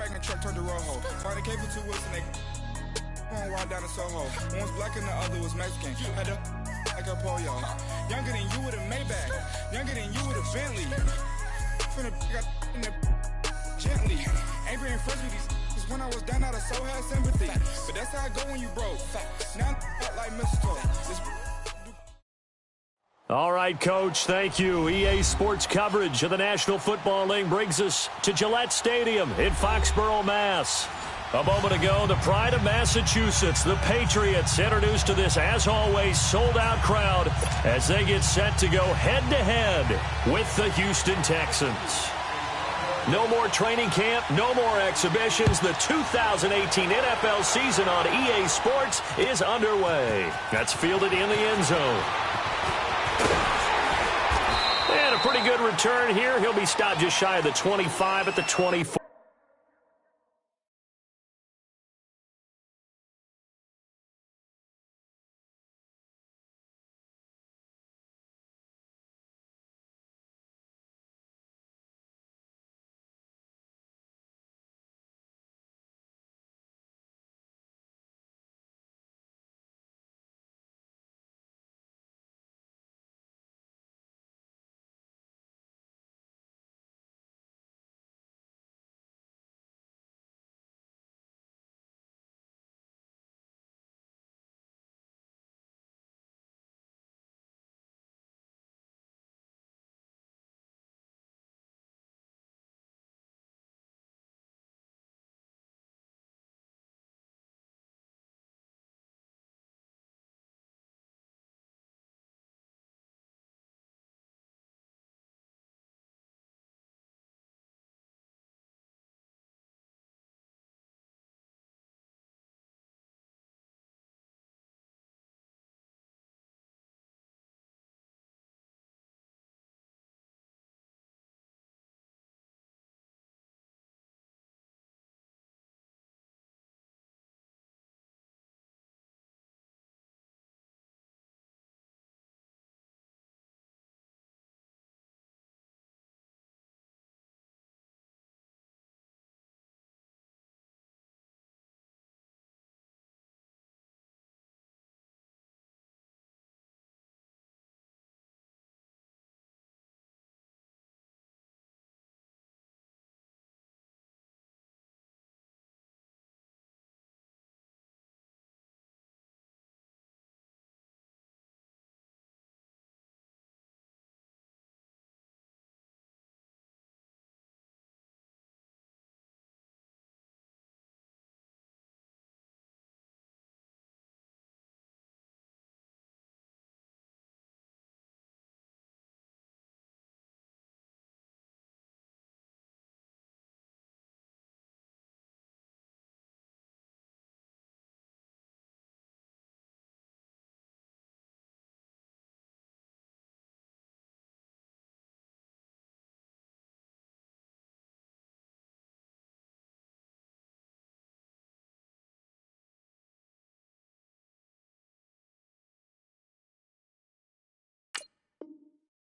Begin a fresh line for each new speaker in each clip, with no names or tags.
wagon truck turned to Rojo. Find a cable 2 wheels and they going wild down in Soho. One was black and the other was Mexican. Had to like a polio. Younger than you with a Maybach. Younger than you with a Bentley. Finna got in the gently. Ain't been friends with these. Cause when I was down, I so had sympathy. But that's how I go when you broke. Now I'm like mistletoe.
All right, Coach, thank you. EA Sports coverage of the National Football League brings us to Gillette Stadium in Foxborough, Mass. A moment ago, the pride of Massachusetts, the Patriots, introduced to this, as always, sold-out crowd as they get set to go head-to-head with the Houston Texans. No more training camp, no more exhibitions. The 2018 NFL season on EA Sports is underway. That's fielded in the end zone. And a pretty good return here. He'll be stopped just shy of the 25 at the 24.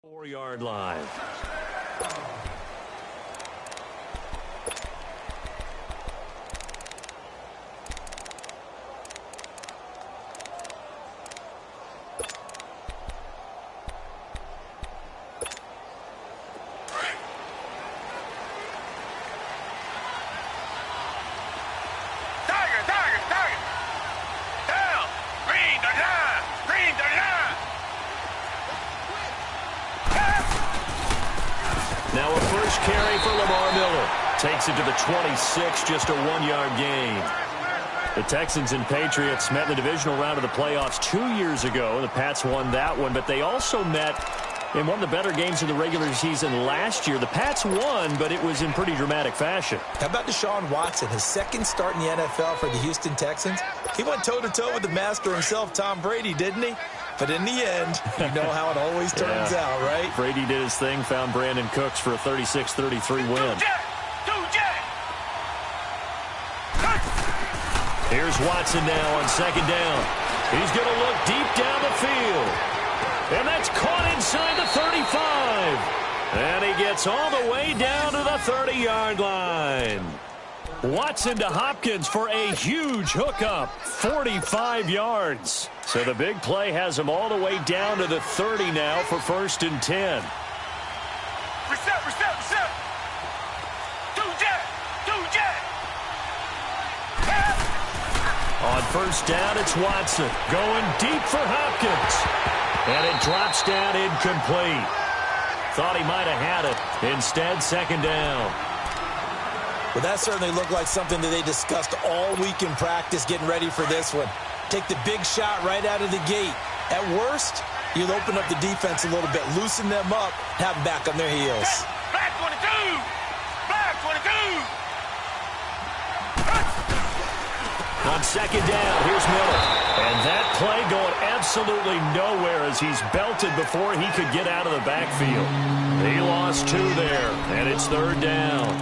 Four-yard line. Takes it to the 26, just a 1-yard gain. The Texans and Patriots met in the divisional round of the playoffs 2 years ago. The Pats won that one, but they also met in one of the better games of the regular season last year. The Pats won, but it was in pretty dramatic fashion.
How about Deshaun Watson, his second start in the NFL for the Houston Texans? He went toe-to-toe with the master himself, Tom Brady, didn't he? But in the end, you know how it always turns out, right?
Brady did his thing, found Brandon Cooks for a 36-33 win. Here's Watson now on second down. He's going to look deep down the field. And that's caught inside the 35. And he gets all the way down to the 30-yard line. Watson to Hopkins for a huge hookup, 45 yards. So the big play has him all the way down to the 30 now for 1st and 10.
Reset. Two jet.
On 1st down, it's Watson going deep for Hopkins. And it drops down incomplete. Thought he might have had it. Instead, 2nd down.
Well, that certainly looked like something that they discussed all week in practice getting ready for this one. Take the big shot right out of the gate. At worst, you'll open up the defense a little bit, loosen them up, have them back on their heels.
Back 22.
On 2nd down, here's Miller. And that play going absolutely nowhere as he's belted before he could get out of the backfield. He lost 2 there, and it's 3rd down.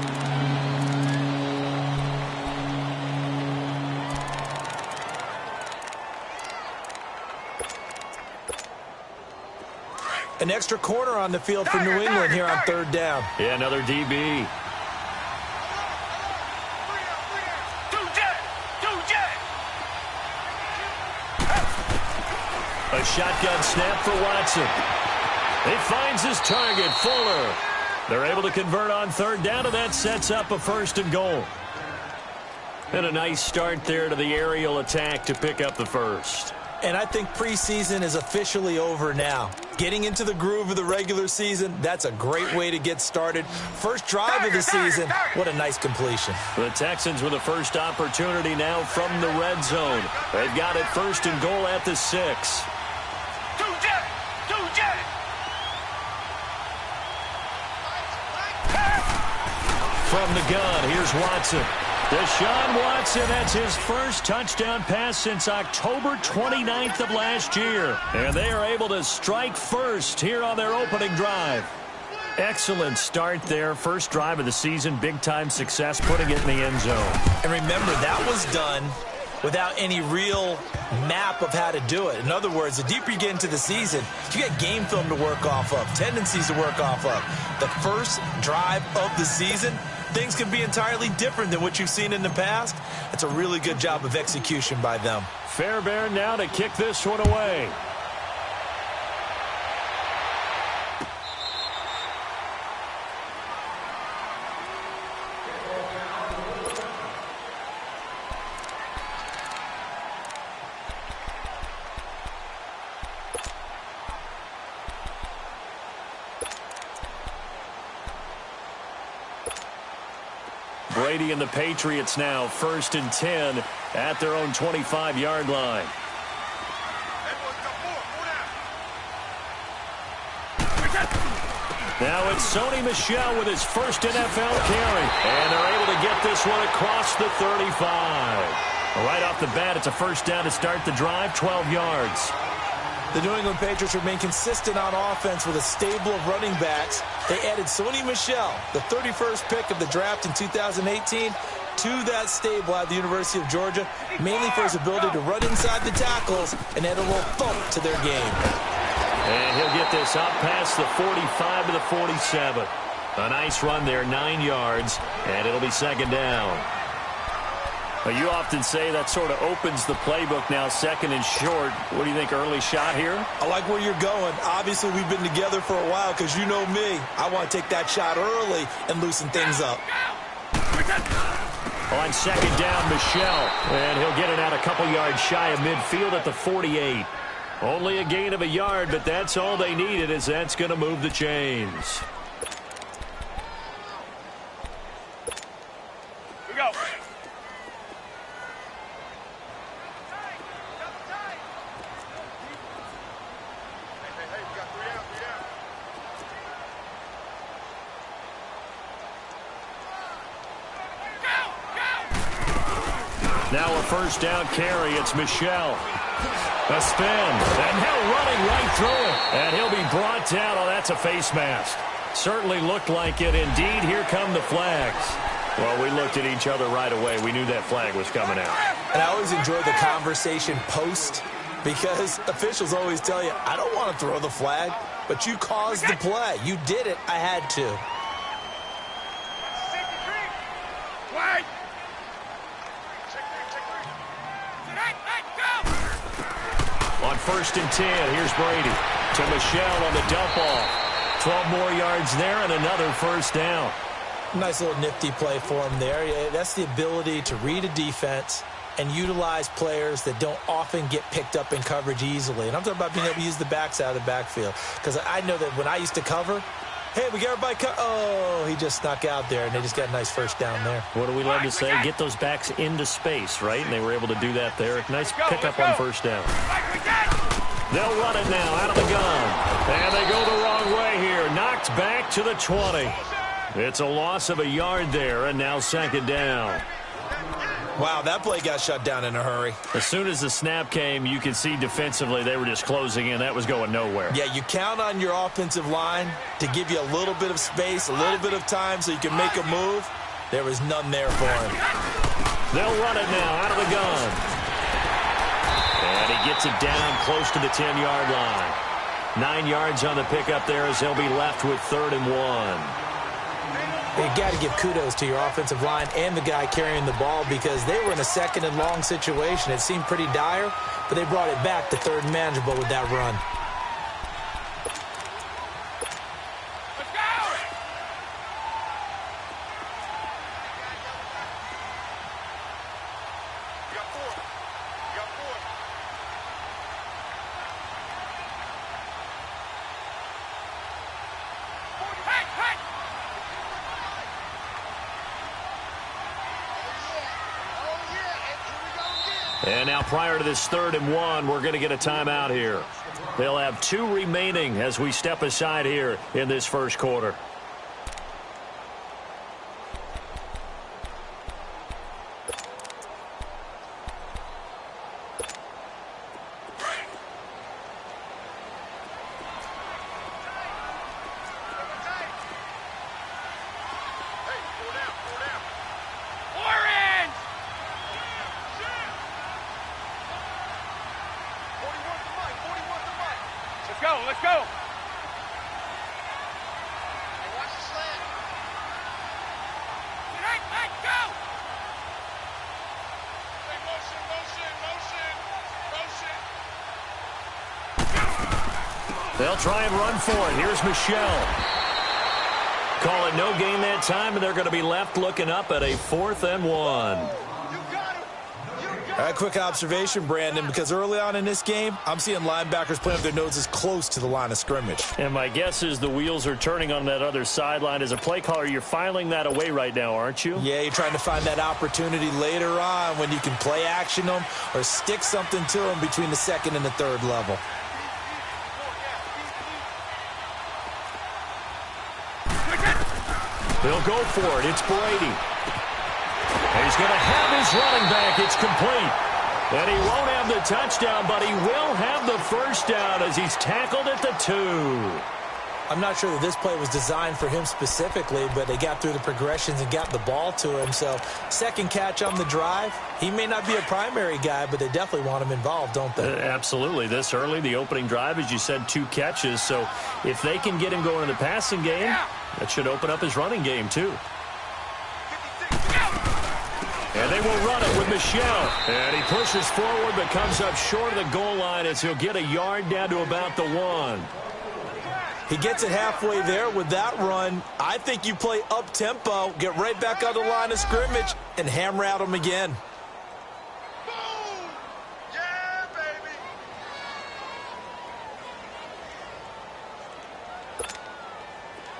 An extra corner on the field for New England here on 3rd down.
Yeah, another DB. A shotgun snap for Watson. He finds his target, Fuller. They're able to convert on 3rd down, and that sets up a 1st and goal. And a nice start there to the aerial attack to pick up the 1st.
And I think preseason is officially over now. Getting into the groove of the regular season, that's a great way to get started. First drive of the season, what a nice completion.
The Texans with the first opportunity now from the red zone. They've got it 1st and goal at the 6. From the gun, here's Watson. Deshaun Watson, that's his first touchdown pass since October 29th of last year. And they are able to strike first here on their opening drive. Excellent start there. First drive of the season, big-time success, putting it in the end zone.
And remember, that was done without any real map of how to do it. In other words, the deeper you get into the season, you get game film to work off of, tendencies to work off of. The first drive of the season, things can be entirely different than what you've seen in the past. It's a really good job of execution by them.
Fairbairn now to kick this one away. Brady and the Patriots now 1st and 10 at their own 25-yard line. Now it's Sony Michel with his first NFL carry. And they're able to get this one across the 35. Right off the bat, it's a 1st down to start the drive, 12 yards.
The New England Patriots remain consistent on offense with a stable of running backs. They added Sony Michel, the 31st pick of the draft in 2018, to that stable at the University of Georgia, mainly for his ability to run inside the tackles and add a little thump to their game.
And he'll get this up past the 45 to the 47. A nice run there, 9 yards, and it'll be 2nd down. You often say that sort of opens the playbook now, 2nd and short. What do you think, early shot here?
I like where you're going. Obviously, we've been together for a while because you know me. I want to take that shot early and loosen things up.
On 2nd down, Michel. And he'll get it out a couple yards shy of midfield at the 48. Only a gain of a yard, but that's all they needed, as that's going to move the chains.
We go.
Now a 1st down carry. It's Michel. A spin. And now running right through it. And he'll be brought down. Oh, that's a face mask. Certainly looked like it. Indeed, here come the flags. Well, we looked at each other right away. We knew that flag was coming out.
And I always enjoy the conversation post because officials always tell you, I don't want to throw the flag, but you caused the play. You did it. I had to.
Flag.
1st and 10. Here's Brady to Michelle on the dump off. 12 more yards there and another 1st down.
Nice little nifty play for him there. Yeah, that's the ability to read a defense and utilize players that don't often get picked up in coverage easily. And I'm talking about being able to use the backs out of the backfield. Because I know that when I used to cover, hey, we got everybody oh, he just snuck out there, and they just got a nice 1st down there.
What do we love to say? Get those backs into space, right? And they were able to do that there. Nice pickup on 1st down. They'll run it now out of the gun. And they go the wrong way here. Knocked back to the 20. It's a loss of a yard there, and now 2nd down.
Wow, that play got shut down in a hurry.
As soon as the snap came, you could see defensively they were just closing in. That was going nowhere.
Yeah, you count on your offensive line to give you a little bit of space, a little bit of time so you can make a move. There was none there for him.
They'll run it now out of the gun. And he gets it down close to the 10-yard line. 9 yards on the pickup there as he'll be left with 3rd and 1.
You got to give kudos to your offensive line and the guy carrying the ball because they were in a 2nd and long situation. It seemed pretty dire, but they brought it back to 3rd and manageable with that run.
And now prior to this 3rd and 1, we're going to get a timeout here. They'll have 2 remaining as we step aside here in this 1st quarter.
Let's go. Hey,
watch the slant.
Hey, go.
Hey, motion.
They'll try and run for it. Here's Michelle. Call it no gain that time, and they're going to be left looking up at a 4th and 1.
All right, quick observation, Brandon, because early on in this game, I'm seeing linebackers playing with their noses close to the line of scrimmage.
And my guess is the wheels are turning on that other sideline. As a play caller, you're filing that away right now, aren't you?
Yeah, you're trying to find that opportunity later on when you can play action them or stick something to them between the 2nd and the 3rd level.
They'll go for it. It's Brady. And he's going to have his running back. It's complete. And he won't have the touchdown, but he will have the 1st down as he's tackled at the 2.
I'm not sure that this play was designed for him specifically, but they got through the progressions and got the ball to him. So 2nd catch on the drive. He may not be a primary guy, but they definitely want him involved, don't they?
Absolutely. This early, the opening drive, as you said, 2 catches. So if they can get him going in the passing game, that should open up his running game too. And they will run it with Michelle. And he pushes forward but comes up short of the goal line as he'll get a yard down to about the 1.
He gets it halfway there with that run. I think you play up-tempo, get right back on the line of scrimmage, and hammer at him again.
Boom! Yeah, baby!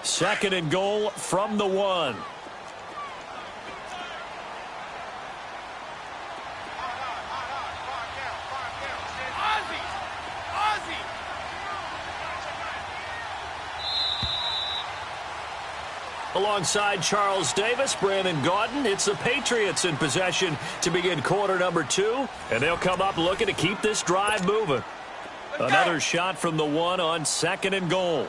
2nd and goal from the 1. Alongside Charles Davis, Brandon Gaudin, it's the Patriots in possession to begin quarter number 2, and they'll come up looking to keep this drive moving. Another shot from the 1 on 2nd and goal.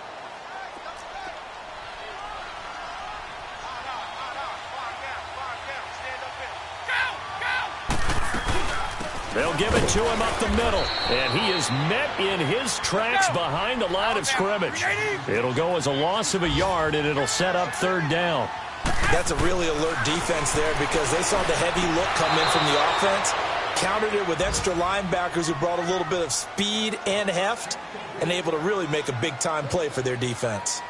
They'll give it to him up the middle, and he is met in his tracks behind the line of scrimmage. It'll go as a loss of a yard, and it'll set up 3rd down.
That's a really alert defense there because they saw the heavy look come in from the offense. countered it with extra linebackers who brought a little bit of speed and heft and able to really make a big-time play for their defense.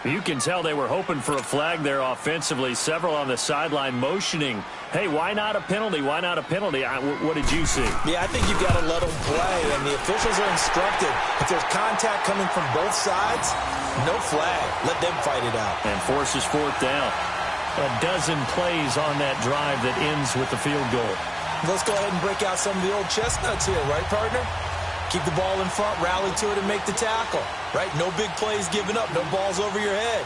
You can tell they were hoping for a flag there offensively. Several on the sideline motioning, hey, why not a penalty? Why not a penalty? What did you see?
Yeah, I think you've got to let them play, and the officials are instructed. If there's contact coming from both sides, no flag. Let them fight it out.
And forces fourth down. A dozen plays on that drive that ends with the field goal.
Let's go ahead and break out some of the old chestnuts here, right, partner? Keep the ball in front, rally to it, and make the tackle, right? No big plays given up, no balls over your head.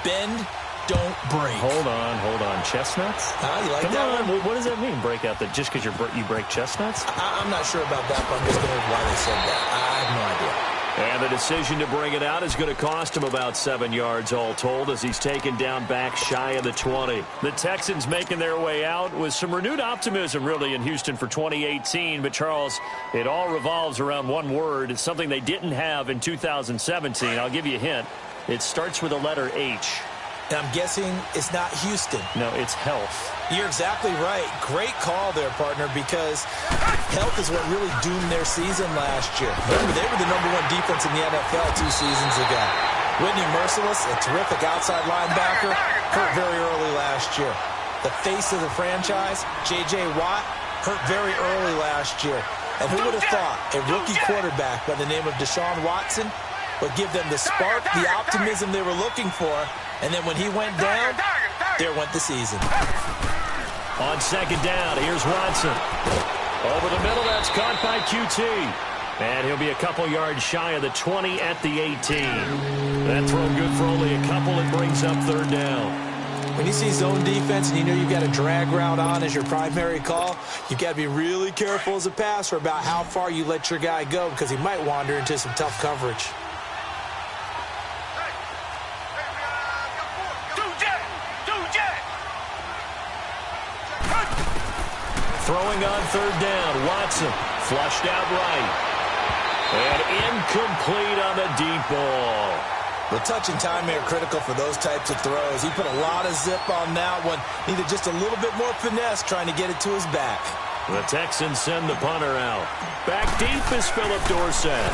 Bend, don't break.
Hold on. Chestnuts?
You like
Come
that
on.
one?
What does that mean, break out? That just because you break chestnuts?
I'm not sure about that, but I'm just going with why they said that. I have no idea.
And the decision to bring it out is going to cost him about 7 yards all told as he's taken down back shy of the 20. The Texans making their way out with some renewed optimism really in Houston for 2018. But, Charles, it all revolves around one word. It's something they didn't have in 2017. I'll give you a hint. It starts with the letter H.
And I'm guessing it's not Houston.
No, it's health.
You're exactly right. Great call there, partner, because health is what really doomed their season last year. Remember, they were the #1 defense in the NFL 2 seasons ago. Whitney Merciless, a terrific outside linebacker, hurt very early last year. The face of the franchise, J.J. Watt, hurt very early last year. And who would have thought a rookie quarterback by the name of Deshaun Watson would give them the spark, the optimism they were looking for, and then when he went down, there went the season.
On second down, here's Watson. Over the middle, that's caught by QT. And he'll be a couple yards shy of the 20 at the 18. That throw good for only a couple. It brings up third down.
When you see zone defense and you know you've got a drag route on as your primary call, you've got to be really careful as a passer about how far you let your guy go because he might wander into some tough coverage.
Throwing on third down, Watson flushed out right. And incomplete on the deep ball.
The touch and time are critical for those types of throws. He put a lot of zip on that one. Needed just a little bit more finesse trying to get it to his back.
The Texans send the punter out. Back deep is Philip Dorsett.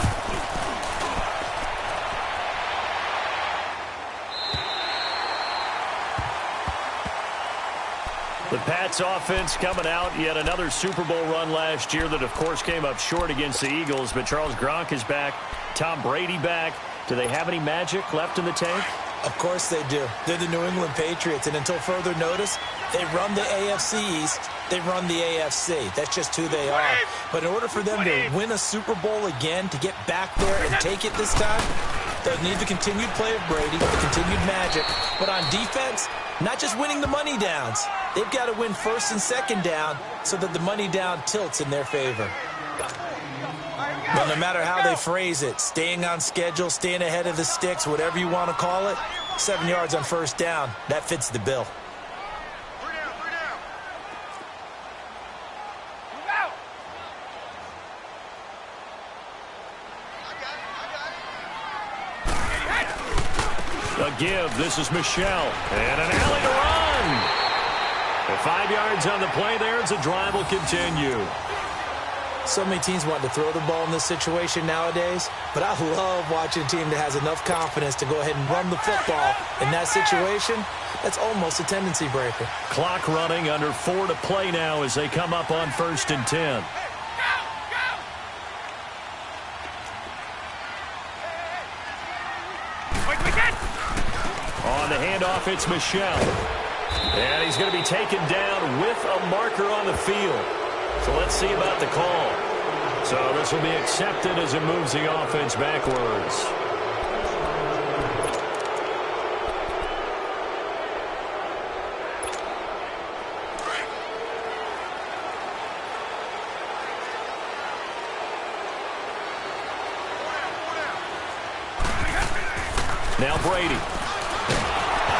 The Pats offense coming out, yet another Super Bowl run last year that, of course, came up short against the Eagles. But Charles Gronk is back. Tom Brady back. Do they have any magic left in the tank?
Of course they do. They're the New England Patriots, and until further notice, they run the AFC East. They run the AFC. That's just who they are. But in order for them to win a Super Bowl again, to get back there and take it this time, they'll need the continued play of Brady, the continued magic. But on defense, not just winning the money downs. They've got to win first and second down so that the money down tilts in their favor. But no matter how they phrase it, staying on schedule, staying ahead of the sticks, whatever you want to call it, 7 yards on first down, that fits the bill.
A give. This is Michelle. And an alley to run. And 5 yards on the play there as the drive will continue.
So many teams want to throw the ball in this situation nowadays, but I love watching a team that has enough confidence to go ahead and run the football in that situation. That's almost a tendency breaker.
Clock running, under 4 to play now as they come up on 1st and 10. On the handoff, it's Michelle. And he's going to be taken down with a marker on the field. So let's see about the call. So this will be accepted as it moves the offense backwards. Now Brady.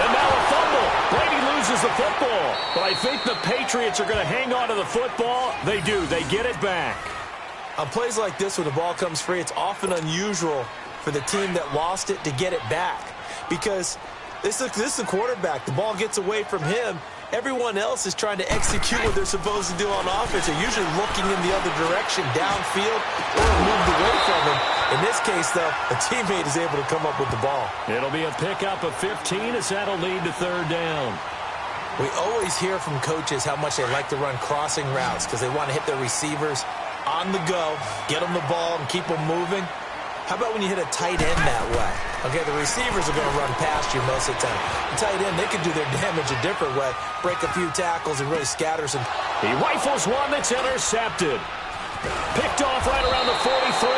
And now a fumble. Brady loses the football. But I think the Patriots are going to hang on to the football. They do. They get it back.
On plays like this where the ball comes free, it's often unusual for the team that lost it to get it back. Because this is a quarterback. The ball gets away from him, Everyone else is trying to execute what they're supposed to do on offense. They're usually looking in the other direction, downfield, or moved away from him. In this case, though, a teammate is able to come up with the ball.
It'll be a pickup of 15 as that'll lead to third down.
We always hear from coaches how much they like to run crossing routes because they want to hit their receivers on the go, get them the ball, and keep them moving. How about when you hit a tight end that way? Okay, the receivers are going to run past you most of the time. The tight end, they can do their damage a different way, break a few tackles and really scatter some.
He rifles one that's intercepted. Picked off right around the 43.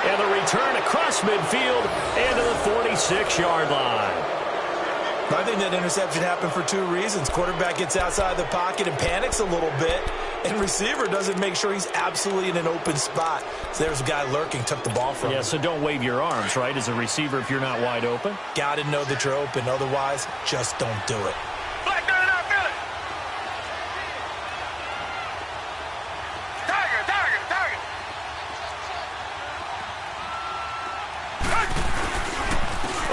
And the return across midfield and to the 46-yard line.
I think that interception happened for two reasons. Quarterback gets outside the pocket and panics a little bit, and receiver doesn't make sure he's absolutely in an open spot. So there's a guy lurking, took the ball from him.
Yeah, so don't wave your arms, right, as a receiver if you're not wide open.
Got to know that you're open. Otherwise, just don't do it.
Black man out, Billy. Tiger, tiger, tiger.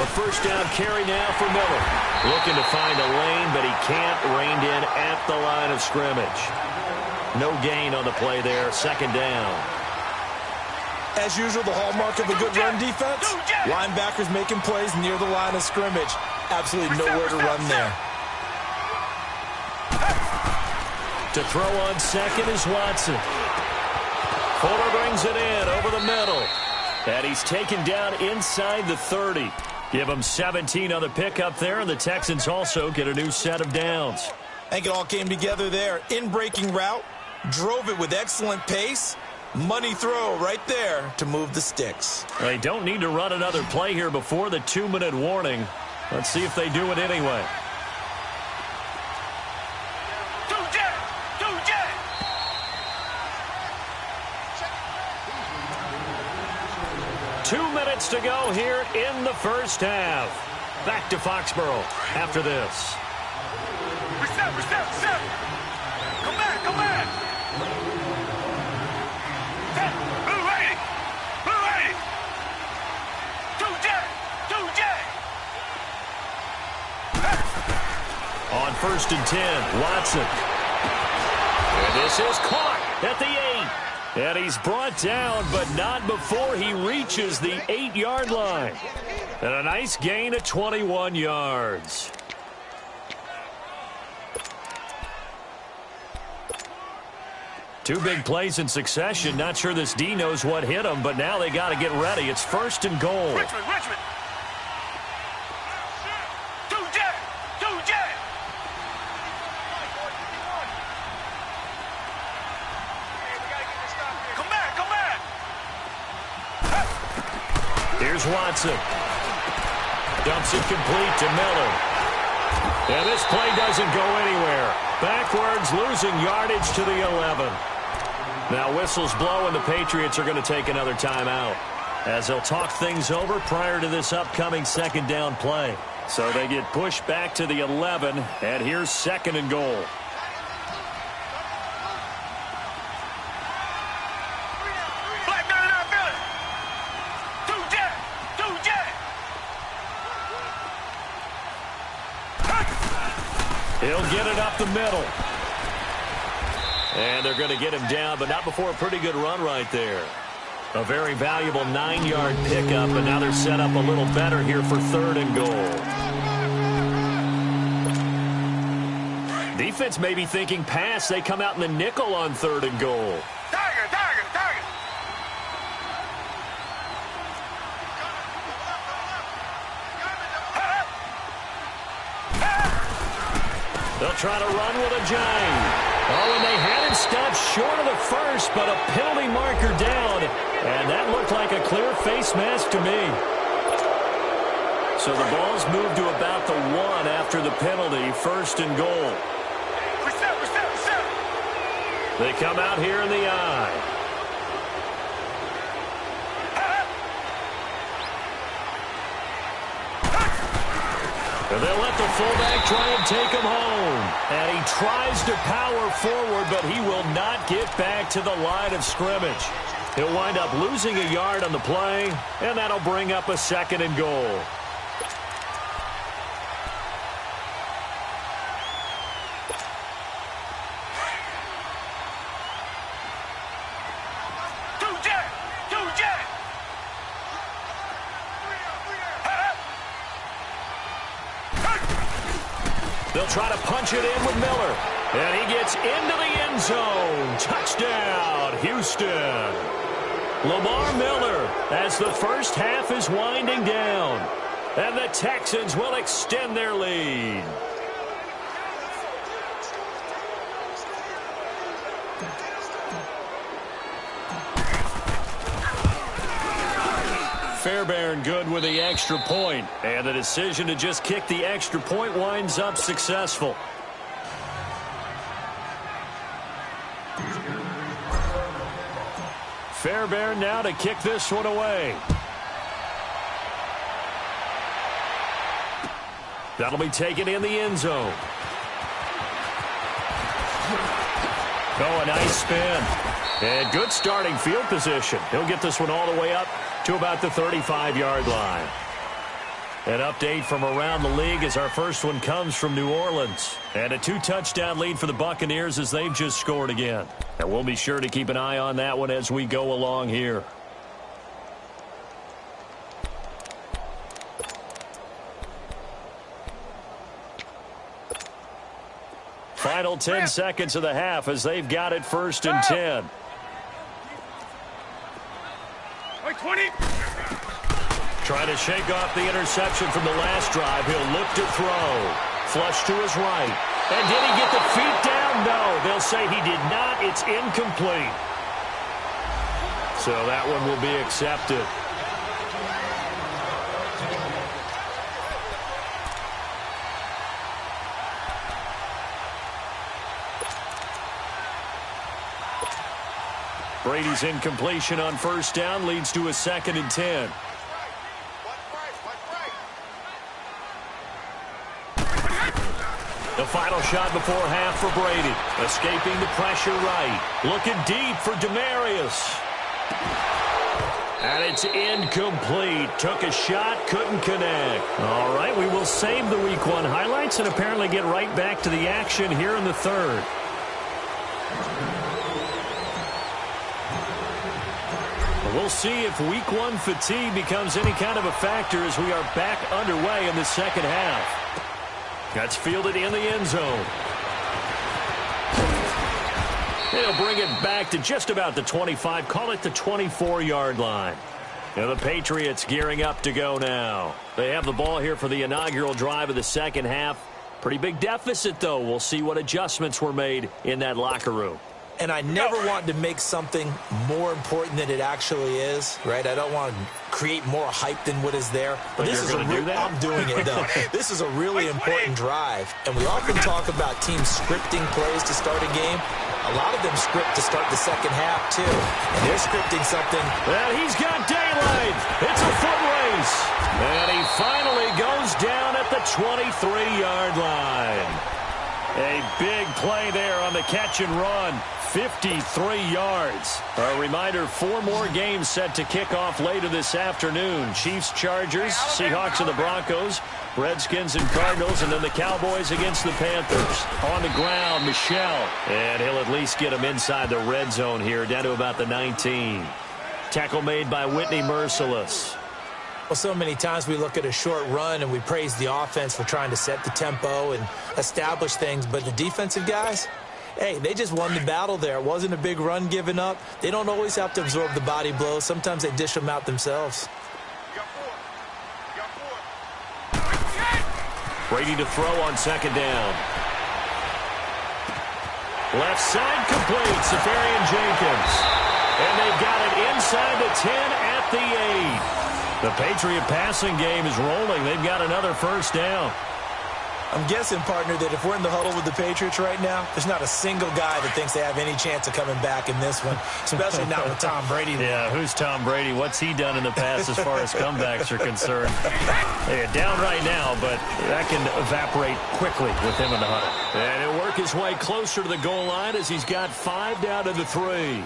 A first down carry now for Miller. Looking to find a lane, but he can't. Reined in at the line of scrimmage. No gain on the play there. Second down.
As usual, the hallmark of a good run defense, linebackers making plays near the line of scrimmage. Absolutely nowhere to run there.
To throw on second is Watson. Fuller brings it in over the middle. And he's taken down inside the 30. Give him 17 on the pickup there, and the Texans also get a new set of downs.
I think it all came together there. In-breaking route, drove it with excellent pace. Money throw right there to move the sticks.
They don't need to run another play here before the 2-minute warning. Let's see if they do it anyway. 2 minutes to go here in the first half. Back to Foxborough after this.
Reset. Come back. Blue 80. 2J.
On 1st and 10, Watson. And this is caught at the 8. And he's brought down, but not before he reaches the 8-yard line. And a nice gain of 21 yards. Two big plays in succession. Not sure this D knows what hit him, but now they got to get ready. It's 1st and goal.
Richmond. 2J. Come back.
Here's Watson. Dumps it complete to Miller. And this play doesn't go anywhere. Backwards, losing yardage to the 11. Now whistles blow, and the Patriots are going to take another timeout as they'll talk things over prior to this upcoming second down play. So they get pushed back to the 11, and here's 2nd and goal. He'll get it up the middle. And they're going to get him down, but not before a pretty good run right there. A very valuable 9-yard pickup, and now they're set up a little better here for 3rd and goal. Defense may be thinking pass. They come out in the nickel on 3rd and goal.
Tiger.
They'll try to run with a giant. Oh, and they had him stopped short of the first, but a penalty marker down. And that looked like a clear face mask to me. So the ball's moved to about the 1 after the penalty, 1st and goal.
Reset.
They come out here in the I. And they'll let the fullback try and take him home. And he tries to power forward, but he will not get back to the line of scrimmage. He'll wind up losing a yard on the play, and that'll bring up a 2nd and goal. try to punch it in with Miller. And he gets into the end zone. Touchdown, Houston. Lamar Miller as the first half is winding down. And the Texans will extend their lead. Fairbairn good with the extra point. And the decision to just kick the extra point winds up successful. Fairbairn now to kick this one away. That'll be taken in the end zone. Oh, a nice spin. And good starting field position. He'll get this one all the way up to about the 35-yard line. An update from around the league as our first one comes from New Orleans. And a 2-touchdown lead for the Buccaneers as they've just scored again. And we'll be sure to keep an eye on that one as we go along here. Final 10 seconds of the half as they've got it 1st and 10.
20.
Trying to shake off the interception from the last drive. He'll look to throw. Flush to his right. And did he get the feet down? No. They'll say he did not. It's incomplete. So that one will be accepted. Brady's incompletion on 1st down leads to a 2nd and 10. The final shot before half for Brady. Escaping the pressure right. Looking deep for Demaryius. And it's incomplete. Took a shot, couldn't connect. All right, we will save the Week 1 highlights and apparently get right back to the action here in the 3rd. We'll see if Week 1 fatigue becomes any kind of a factor as we are back underway in the 2nd half. That's fielded in the end zone. They'll bring it back to just about the 25, call it the 24-yard line. And the Patriots gearing up to go now. They have the ball here for the inaugural drive of the 2nd half. Pretty big deficit, though. We'll see what adjustments were made in that locker room.
And I never want to make something more important than it actually is, right? I don't want to create more hype than what is there. But this is I'm doing it, though. This is a really important drive. And we often talk about teams scripting plays to start a game. A lot of them script to start the 2nd half, too. And they're scripting something.
Well, he's got daylight. It's a foot race. And he finally goes down at the 23-yard line. A big play there on the catch and run. 53 yards. A reminder, 4 more games set to kick off later this afternoon. Chiefs, Chargers, Seahawks and the Broncos, Redskins and Cardinals, and then the Cowboys against the Panthers. On the ground, Michel. And he'll at least get him inside the red zone here, down to about the 19. Tackle made by Whitney Merciless.
Well, so many times we look at a short run and we praise the offense for trying to set the tempo and establish things, but the defensive guys, hey, they just won the battle there. It wasn't a big run given up. They don't always have to absorb the body blows. Sometimes they dish them out themselves.
Brady to throw on 2nd down. Left side complete, Safarian Jenkins. And they've got it inside the 10 at the 8. The Patriot passing game is rolling. They've got another 1st down.
I'm guessing, partner, that if we're in the huddle with the Patriots right now, there's not a single guy that thinks they have any chance of coming back in this one, especially not with Tom Brady.
Yeah, who's Tom Brady? What's he done in the past as far as comebacks are concerned? They're down right now, but that can evaporate quickly with him in the huddle. And he'll work his way closer to the goal line as he's got 5 down to the 3.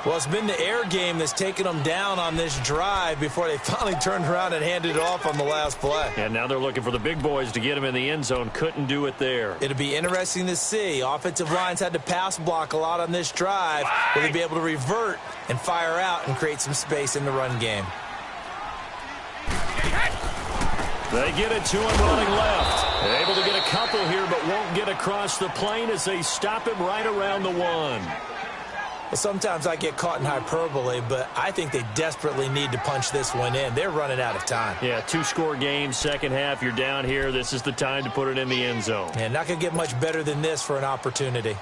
Well, it's been the air game that's taken them down on this drive before they finally turned around and handed it off on the last play.
And now they're looking for the big boys to get him in the end zone. Couldn't do it there.
It'll be interesting to see. Offensive lines had to pass block a lot on this drive. Will they be able to revert and fire out and create some space in the run game?
They get it to him running left. Able to get a couple here, but won't get across the plane as they stop him right around the 1.
Well, sometimes I get caught in hyperbole, but I think they desperately need to punch this one in. They're running out of time.
Yeah, 2-score game, second half. You're down here. This is the time to put it in the end zone.
Yeah, not going to get much better than this for an opportunity.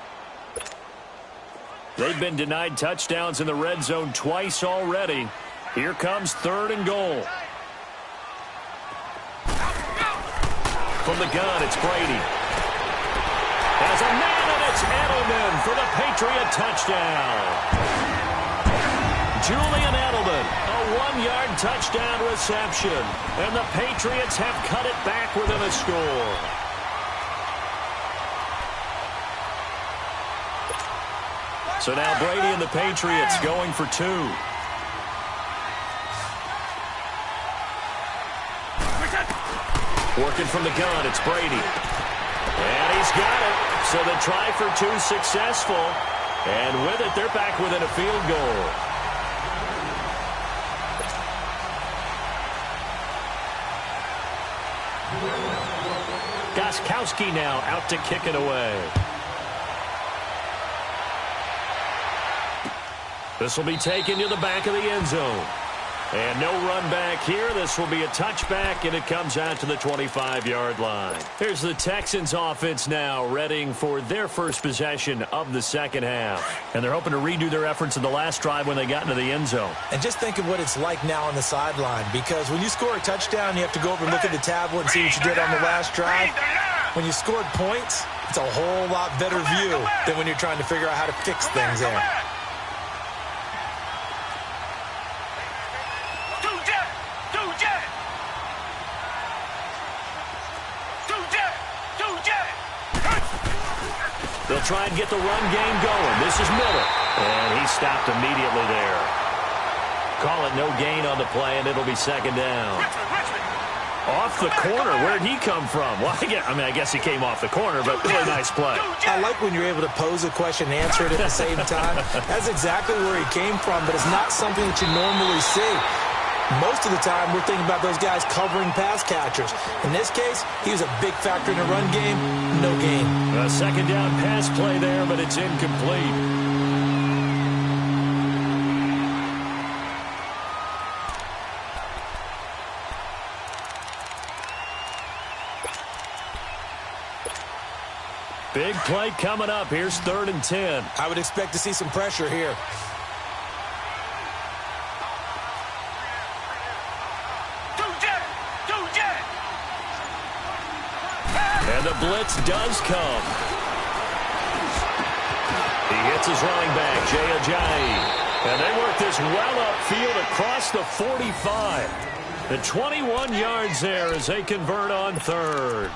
They've been denied touchdowns in the red zone twice already. Here comes 3rd and goal. From the gun, it's Brady. Has a man, and it's Edelman for the Patriot touchdown. Julian Edelman, a 1-yard touchdown reception. And the Patriots have cut it back within a score. So now Brady and the Patriots going for 2. Working from the gun, it's Brady. And he's got it. So the try for 2 successful. And with it, they're back within a field goal. Gostkowski now out to kick it away. This will be taken to the back of the end zone. And no run back here. This will be a touchback, and it comes out to the 25-yard line. Here's the Texans offense now, readying for their first possession of the second half. And they're hoping to redo their efforts in the last drive when they got into the end zone.
And just think of what it's like now on the sideline, because when you score a touchdown, you have to go over and look at the tablet and see what you did on the last drive. When you scored points, it's a whole lot better view than when you're trying to figure out how to fix things there.
They'll try and get the run game going. This is Miller. And he stopped immediately there. Call it no gain on the play, and it'll be second down. Off the corner. Where'd he come from? Well, I guess he came off the corner, but really nice play.
I like when you're able to pose a question and answer it at the same time. That's exactly where he came from, but it's not something that you normally see. Most of the time, we're thinking about those guys covering pass catchers. In this case, he was a big factor in the run game. No gain.
A second down pass play there, but it's incomplete. Big play coming up. Here's 3rd and 10.
I would expect to see some pressure here.
And the blitz does come. He hits his running back, Jay Ajayi. And they work this well upfield across the 45. The 21 yards there as they convert on 3rd.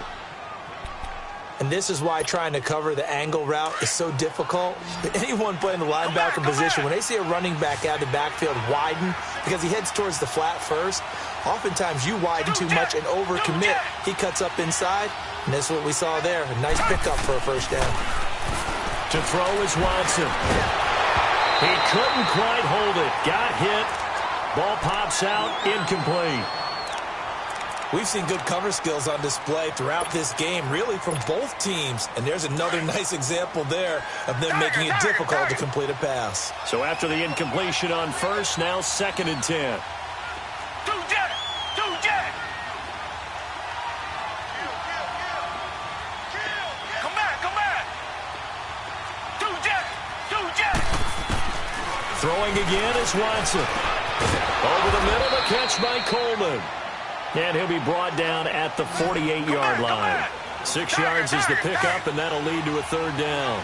And this is why trying to cover the angle route is so difficult. Anyone playing the linebacker position, when they see a running back out of the backfield widen, because he heads towards the flat first, oftentimes you widen too much and overcommit. He cuts up inside, and that's what we saw there. A nice pickup for a first down.
To throw is Watson. He couldn't quite hold it. Got hit. Ball pops out. Incomplete.
We've seen good cover skills on display throughout this game, really from both teams. And there's another nice example there of them making it difficult to complete a pass.
So after the incompletion on first, now 2nd and 10. Throwing again is Watson. Over the middle, the catch by Coleman. And he'll be brought down at the 48-yard line. 6 yards is the pickup, and that'll lead to a 3rd down.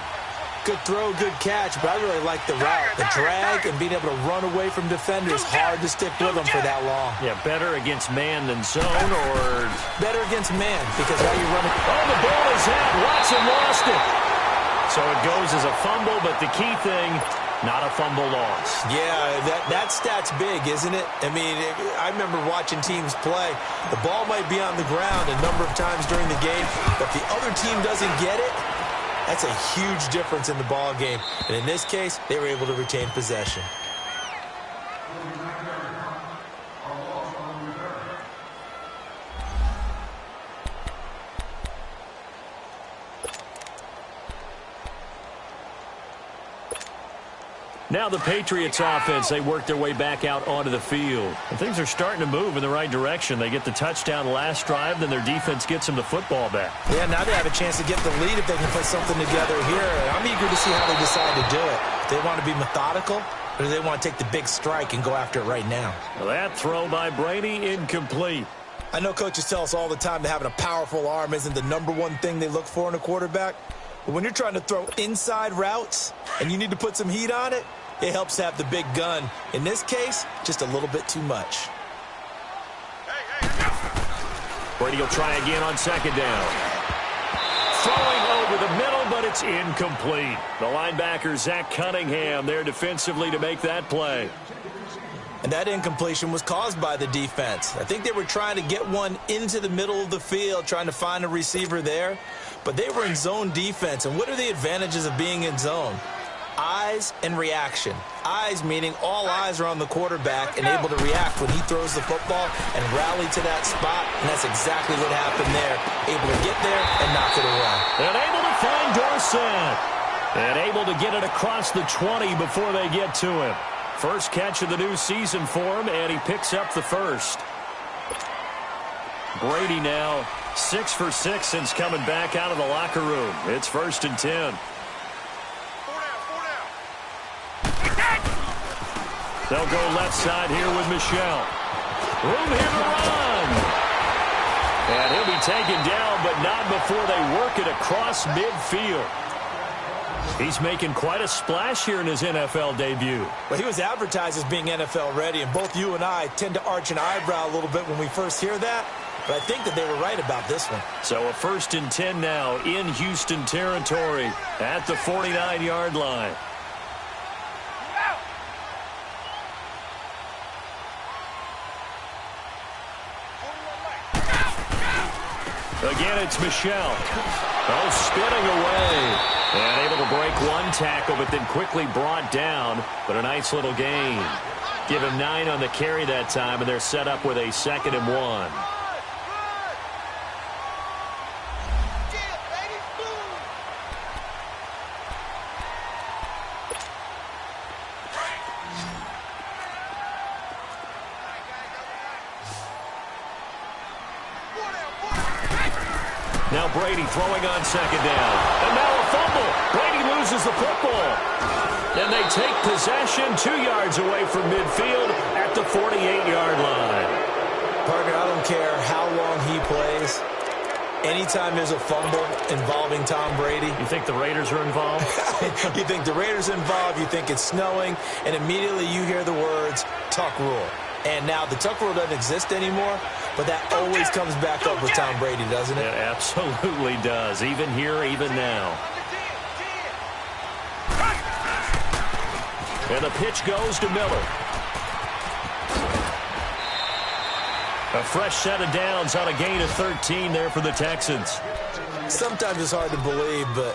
Good throw, good catch, but I really like the route. The drag and being able to run away from defenders, hard to stick with them for that long.
Yeah, better against man than zone, or...
Better against man, because how you run it...
Oh, the ball is out. Watson lost it. So it goes as a fumble, but the key thing... not a fumble loss.
Yeah, that stat's big, isn't it? I mean, I remember watching teams play. The ball might be on the ground a number of times during the game, but if the other team doesn't get it, that's a huge difference in the ball game. And in this case, they were able to retain possession.
Now the Patriots offense, they work their way back out onto the field. And things are starting to move in the right direction. They get the touchdown last drive, then their defense gets them the football back.
Yeah, now they have a chance to get the lead if they can put something together here. I'm eager to see how they decide to do it. Do they want to be methodical, or do they want to take the big strike and go after it right now?
Well, that throw by Brady, incomplete.
I know coaches tell us all the time that having a powerful arm isn't the #1 thing they look for in a quarterback. But when you're trying to throw inside routes and you need to put some heat on it, it helps to have the big gun. In this case, just a little bit too much.
Brady will try again on second down. Throwing over the middle, but it's incomplete. The linebacker, Zach Cunningham, there defensively to make that play.
And that incompletion was caused by the defense. I think they were trying to get one into the middle of the field, trying to find a receiver there. But they were in zone defense. And what are the advantages of being in zone? Eyes and reaction. Eyes meaning all eyes are on the quarterback and able to react when he throws the football and rally to that spot. And that's exactly what happened there. Able to get there and knock it away.
And able to find Dorsett. And able to get it across the 20 before they get to him. First catch of the new season for him, and he picks up the first. Brady now 6 for 6 since coming back out of the locker room. It's 1st and 10. They'll go left side here with Michel. Room here to run. And he'll be taken down, but not before they work it across midfield. He's making quite a splash here in his NFL debut.
Well, he was advertised as being NFL ready, and both you and I tend to arch an eyebrow a little bit when we first hear that. But I think that they were right about this one.
So a 1st and 10 now in Houston territory at the 49-yard line. Again, it's Michel. Oh, spinning away. And able to break one tackle, but then quickly brought down. But a nice little gain. Give him 9 on the carry that time, and they're set up with a 2nd and 1. Now Brady throwing on second down. And now a fumble. Brady loses the football. And they take possession 2 yards away from midfield at the 48-yard line.
Partner, I don't care how long he plays. Anytime there's a fumble involving Tom Brady.
You think the Raiders are involved?
You think the Raiders are involved, you think it's snowing, and immediately you hear the words, Tuck Rule. And now the Tuck Rule doesn't exist anymore, but that always comes back up with Tom Brady, doesn't it?
It absolutely does, even here, even now. And the pitch goes to Miller. A fresh set of downs on a gain of 13 there for the Texans.
Sometimes it's hard to believe, but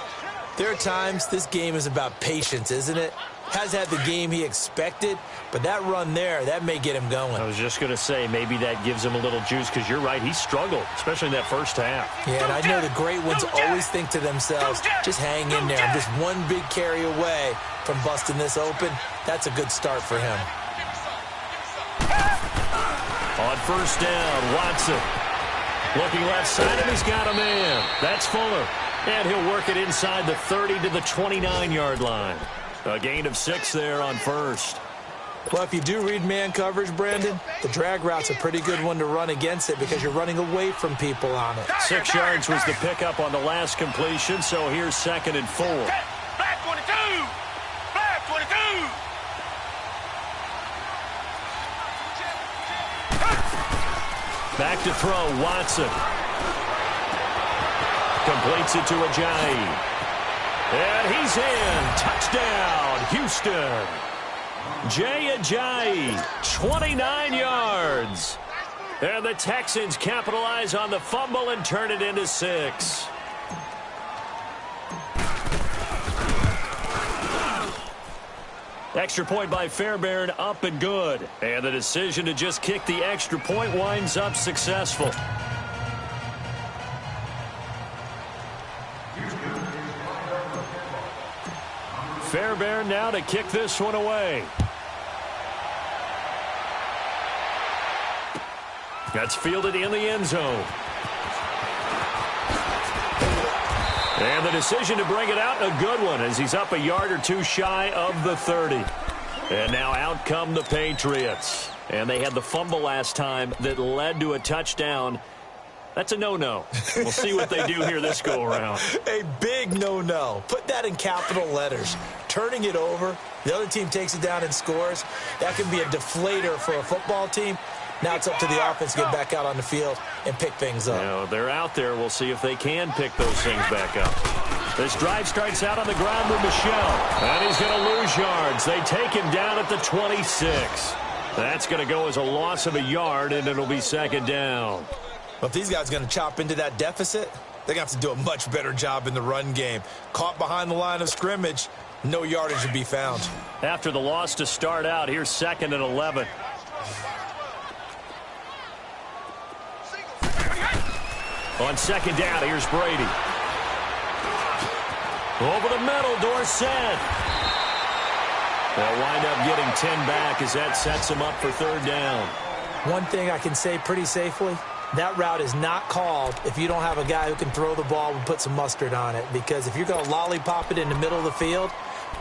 there are times this game is about patience, isn't it? Has had the game he expected, but that run there, that may get him going.
I was just going to say, maybe that gives him a little juice, because you're right, he struggled, especially in that first half.
Yeah, and I know the great ones always think to themselves, just hang in there. I'm just one big carry away from busting this open. That's a good start for him.
On first down, Watson. Looking left side, and he's got a man. That's Fuller. And he'll work it inside the 30 to the 29-yard line. A gain of 6 there on first.
Well, if you do read man coverage, Brandon, the drag route's a pretty good one to run against it because you're running away from people on it.
6 yards was the pickup on the last completion, so here's 2nd and 4.
Flag 22! Flag 22!
Back to throw, Watson. Completes it to Ajayi. And he's in. Touchdown, Houston. Jay Ajayi, 29 yards. And the Texans capitalize on the fumble and turn it into 6. Extra point by Fairbairn, up and good. And the decision to just kick the extra point winds up successful. Fairbairn now to kick this one away. That's fielded in the end zone. And the decision to bring it out, a good one, as he's up a yard or two shy of the 30. And now out come the Patriots. And they had the fumble last time that led to a touchdown. That's a no-no. We'll see what they do here this go-around.
A big no-no. Put that in capital letters. Turning it over, the other team takes it down and scores. That can be a deflator for a football team. Now it's up to the offense to get back out on the field and pick things up.
You know, they're out there. We'll see if they can pick those things back up. This drive starts out on the ground with Michel. And he's going to lose yards. They take him down at the 26. That's going to go as a loss of a yard, and it'll be second down.
Well, if these guys are going to chop into that deficit, they're going to have to do a much better job in the run game. Caught behind the line of scrimmage, no yardage to be found.
After the loss to start out, here's 2nd and 11. On second down, here's Brady. Over the middle, Dorsett. They'll wind up getting 10 back as that sets them up for third down.
One thing I can say pretty safely, that route is not called if you don't have a guy who can throw the ball and put some mustard on it. Because if you're going to lollipop it in the middle of the field,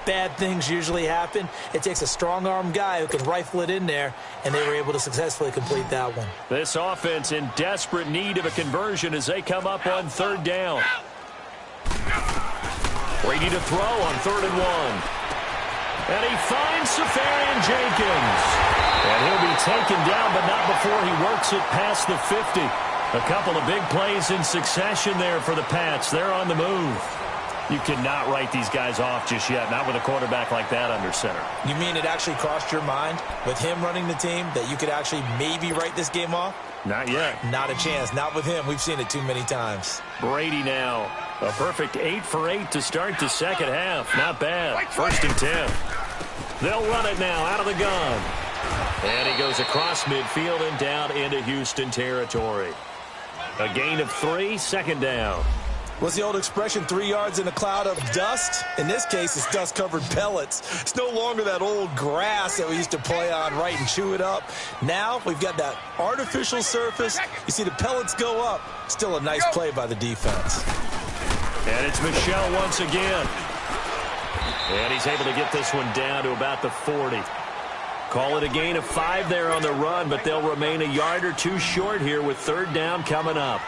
bad things usually happen. It takes a strong-arm guy who can rifle it in there, and they were able to successfully complete that one.
This offense in desperate need of a conversion as they come up on third down. Brady to throw on 3rd and 1. And he finds Safarian Jenkins. And he'll be taken down, but not before he works it past the 50. A couple of big plays in succession there for the Pats. They're on the move. You cannot write these guys off just yet, not with a quarterback like that under center.
You mean it actually crossed your mind with him running the team that you could actually maybe write this game off?
Not yet.
Not a chance. Not with him. We've seen it too many times.
Brady now. A perfect 8 for 8 to start the second half. Not bad. 1st and 10. They'll run it now out of the gun. And he goes across midfield and down into Houston territory. A gain of 3, 2nd down.
What's the old expression, 3 yards in a cloud of dust? In this case, it's dust-covered pellets. It's no longer that old grass that we used to play on, right, and chew it up. Now we've got that artificial surface. You see the pellets go up. Still a nice play by the defense.
And it's Michel once again. And he's able to get this one down to about the 40. Call it a gain of 5 there on the run, but they'll remain a yard or two short here with third down coming up.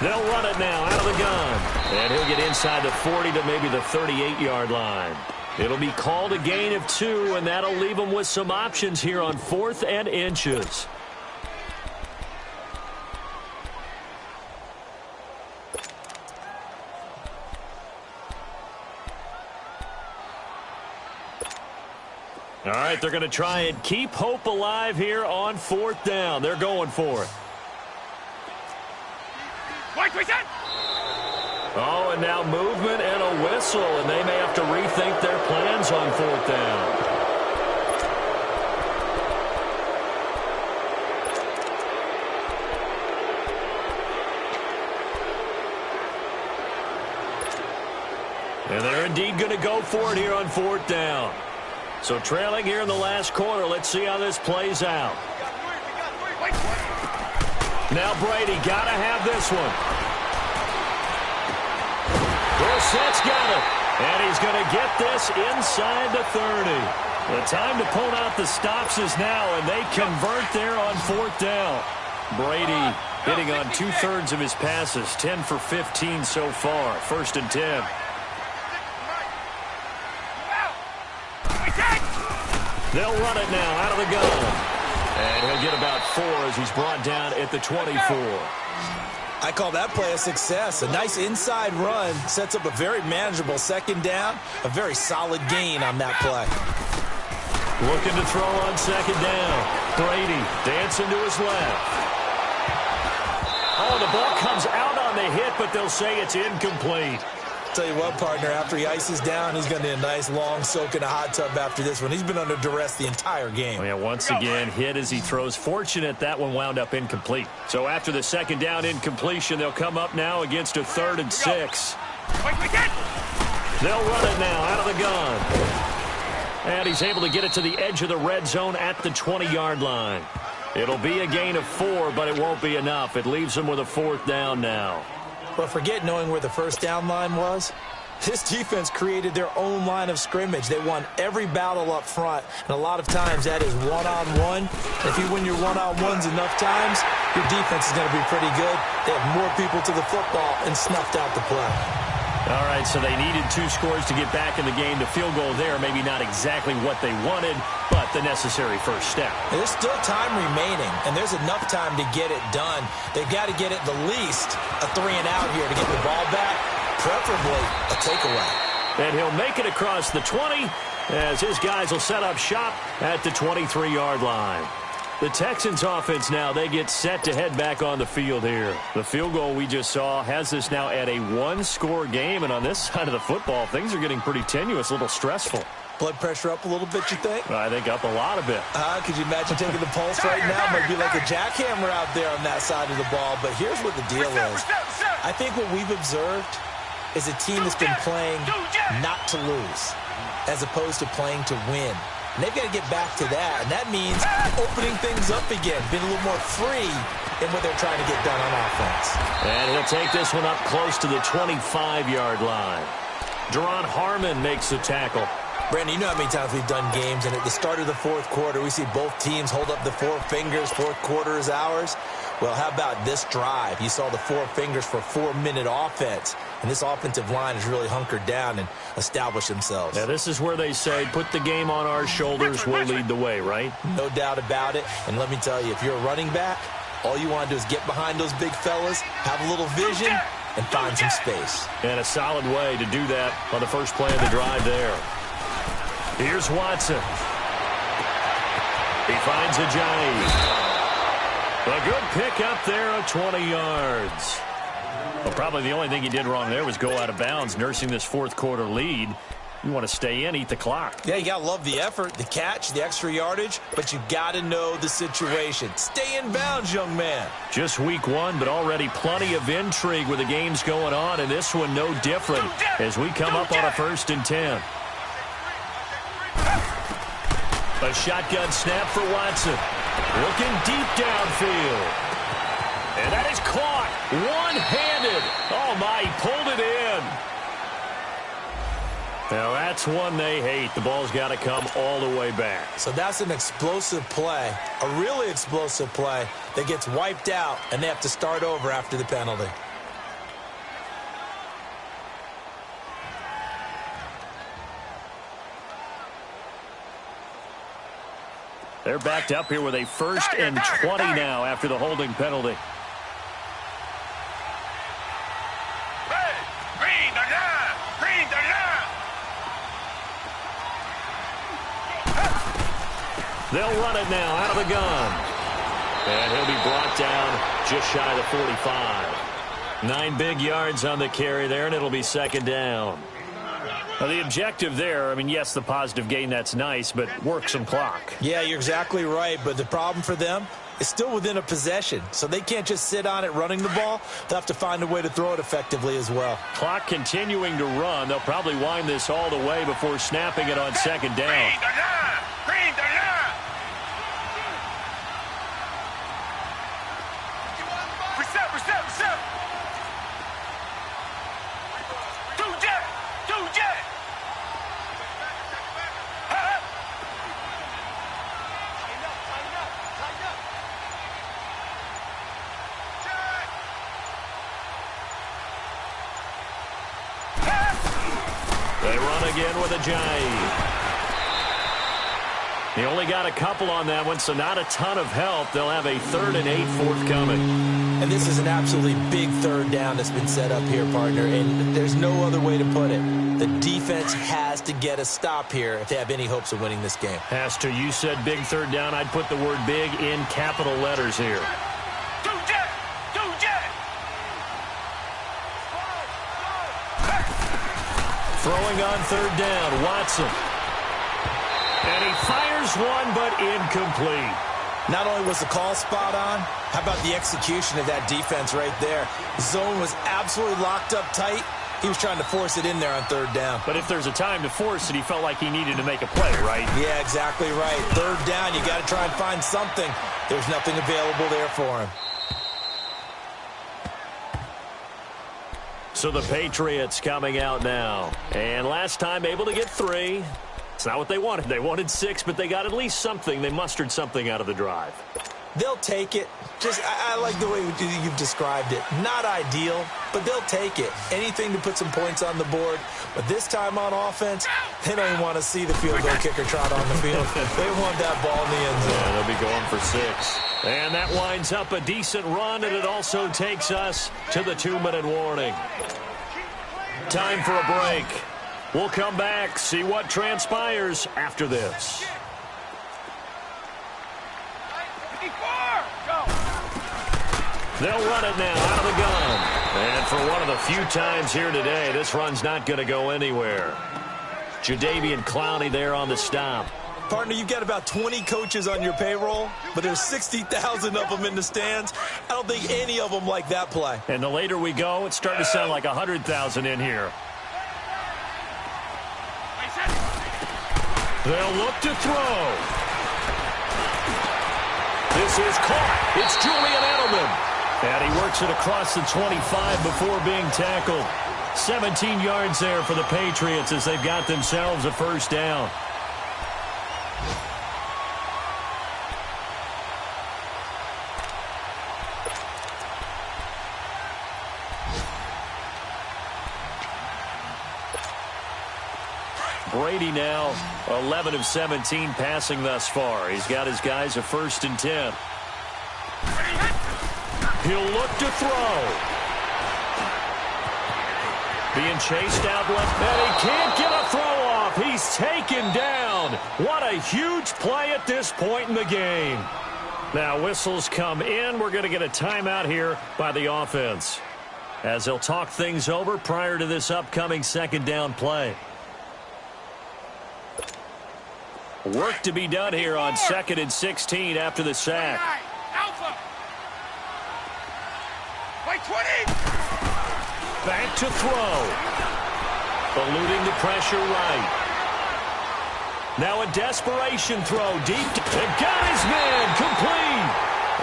They'll run it now out of the gun. And he'll get inside the 40 to maybe the 38-yard line. It'll be called a gain of 2, and that'll leave them with some options here on 4th and inches. All right, they're going to try and keep hope alive here on 4th down. They're going for it. Oh, and now movement and a whistle, and they may have to rethink their plans on 4th down. And they're indeed going to go for it here on 4th down. So trailing here in the last quarter, let's see how this plays out. Now Brady got to have this one. Dorsett's got it, and he's going to get this inside the 30. The time to pull out the stops is now, and they convert there on 4th down. Brady hitting on 2/3 of his passes, 10 for 15 so far. 1st and 10. They'll run it now out of the gun. And he'll get about 4 as he's brought down at the 24.
I call that play a success. A nice inside run sets up a very manageable 2nd down. A very solid gain on that play.
Looking to throw on 2nd down. Brady dancing to his left. Oh, the ball comes out on the hit, but they'll say it's incomplete.
Tell you what, partner, after he ices down, he's going to need a nice long soak in a hot tub after this one. He's been under duress the entire game.
Oh, yeah, once again, hit as he throws. Fortunate that one wound up incomplete. So after the second down incompletion, they'll come up now against a 3rd and 6. They'll run it now out of the gun. And he's able to get it to the edge of the red zone at the 20-yard line. It'll be a gain of 4, but it won't be enough. It leaves them with a 4th down now.
But forget knowing where the first down line was. This defense created their own line of scrimmage. They won every battle up front, and a lot of times that is one-on-one. If you win your one-on-ones enough times, your defense is going to be pretty good. They have more people to the football and snuffed out the play.
All right, so they needed 2 scores to get back in the game. The field goal there, maybe not exactly what they wanted, but the necessary first step.
There's still time remaining, and there's enough time to get it done. They've got to get at the least a 3-and-out here to get the ball back, preferably a takeaway.
And he'll make it across the 20 as his guys will set up shop at the 23-yard line. The Texans offense now, they get set to head back on the field here. The field goal we just saw has this now at a 1-score game, and on this side of the football, things are getting pretty tenuous, a little stressful.
Blood pressure up a little bit, you think?
I think up a lot of it.
Could you imagine taking the pulse right now? Might be like a jackhammer out there on that side of the ball. But here's what the deal is. I think what we've observed is a team that's been playing not to lose as opposed to playing to win. And they've got to get back to that, and that means opening things up again, being a little more free in what they're trying to get done on offense.
And he'll take this one up close to the 25-yard line. Deron Harmon makes the tackle.
Brandon, you know how many times we've done games, and at the start of the 4th quarter, we see both teams hold up the 4 fingers, 4th quarter is ours. Well, how about this drive? You saw the 4 fingers for 4-minute offense, and this offensive line has really hunkered down and established themselves.
Now, this is where they say, put the game on our shoulders, we'll lead the way, right?
No doubt about it, and let me tell you, if you're a running back, all you want to do is get behind those big fellas, have a little vision, and find some space.
And a solid way to do that on the first play of the drive there. Here's Watson. He finds Ajayi. A good pick up there at 20 yards. Well, probably the only thing he did wrong there was go out of bounds, nursing this 4th quarter lead. You want to stay in, eat the clock.
Yeah, you got to love the effort, the catch, the extra yardage, but you got to know the situation. Stay in bounds, young man.
Just week 1, but already plenty of intrigue with the games going on, and this one no different as we come up on a 1st and 10. A shotgun snap for Watson. Looking deep downfield. And that is caught. One-handed. Oh, my, he pulled it in. Now, that's one they hate. The ball's got to come all the way back.
So that's an explosive play, a really explosive play that gets wiped out, and they have to start over after the penalty.
They're backed up here with a 1st and 20 now after the holding penalty.
Green the line! Green the line!
They'll run it now out of the gun. And he'll be brought down just shy of the 45. 9 big yards on the carry there, and it'll be 2nd down. Now, the objective there, I mean, yes, the positive gain, that's nice, but work some clock.
Yeah, you're exactly right, but the problem for them is still within a possession, so they can't just sit on it running the ball. They'll have to find a way to throw it effectively as well.
Clock continuing to run. They'll probably wind this all the way before snapping it on 2nd down.
Green the line! Green the line! Reset! Two jet!
They run again with Ajayi. He only got a couple on that one, so not a ton of help. They'll have a 3rd and 8 forthcoming.
And this is an absolutely big 3rd down that's been set up here, partner, and there's no other way to put it. The defense has to get a stop here if they have any hopes of winning this game.
Has to. You said big 3rd down. I'd put the word big in capital letters here.
Two jet!
Throwing on third down, Watson. And he fires one, but incomplete.
Not only was the call spot on, how about the execution of that defense right there? Zone was absolutely locked up tight. He was trying to force it in there on third down.
But if there's a time to force it, he felt like he needed to make a play, right?
Yeah, exactly right. Third down, you got to try and find something. There's nothing available there for him.
So the Patriots coming out now. And last time able to get 3. It's not what they wanted. They wanted 6, but they got at least something. They mustered something out of the drive.
They'll take it. I like the way you've described it. Not ideal, but they'll take it. Anything to put some points on the board. But this time on offense, they don't even want to see the field goal kicker trot on the field. They want that ball in the end zone.
Yeah, they'll be going for 6. And that winds up a decent run, and it also takes us to the 2-minute warning. Time for a break. We'll come back, see what transpires after this. They'll run it now out of the gun. And for one of the few times here today, this run's not going to go anywhere. Jadeveon Clowney there on the stop.
Partner, you've got about 20 coaches on your payroll, but there's 60,000 of them in the stands. I don't think any of them like that play.
And the later we go, it's starting to sound like 100,000 in here. They'll look to throw. This is caught. It's Julian Edelman. And he works it across the 25 before being tackled. 17 yards there for the Patriots as they've got themselves a first down. Brady now 11 of 17 passing thus far. He's got his guys a 1st and 10. He'll look to throw. Being chased out left, and he can't get a throw off. He's taken down. What a huge play at this point in the game. Now whistles come in. We're going to get a timeout here by the offense as they'll talk things over prior to this upcoming 2nd down play. Work to be done here on 2nd and 16 after the sack. Back to throw. Eluding the pressure right. Now a desperation throw deep. They've got his man complete.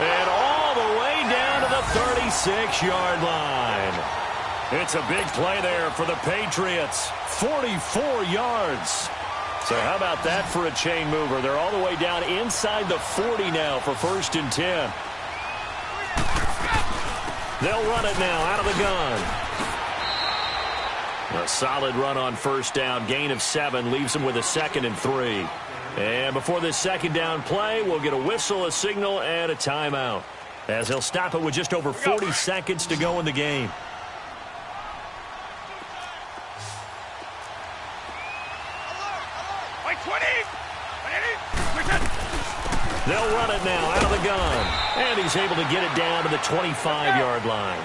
And all the way down to the 36-yard line. It's a big play there for the Patriots. 44 yards. So how about that for a chain mover? They're all the way down inside the 40 now for 1st and 10. They'll run it now out of the gun. A solid run on 1st down. Gain of 7 leaves them with a 2nd and 3. And before this 2nd down play, we'll get a whistle, a signal, and a timeout. As he'll stop it with just over 40 seconds to go in the game. They'll run it now out of the gun. And he's able to get it down to the 25-yard line.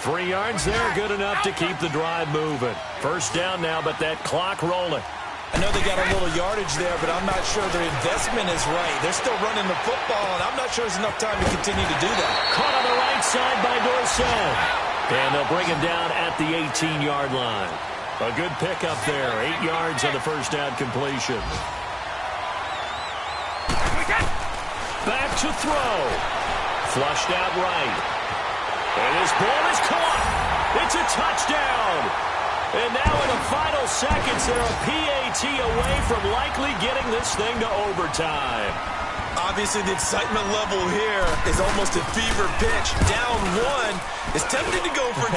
3 yards there, good enough to keep the drive moving. 1st down now, but that clock rolling.
I know they got a little yardage there, but I'm not sure their investment is right. They're still running the football, and I'm not sure there's enough time to continue to do that.
Caught on the right side by Dorsett. And they'll bring him down at the 18-yard line. A good pickup there. 8 yards on the 1st down completion. Back to throw. Flushed out right. And his ball is caught. It's a touchdown. And now in the final seconds, they're a PAT away from likely getting this thing to overtime.
Obviously, the excitement level here is almost at fever pitch. Down 1. It's tempting to go for 2.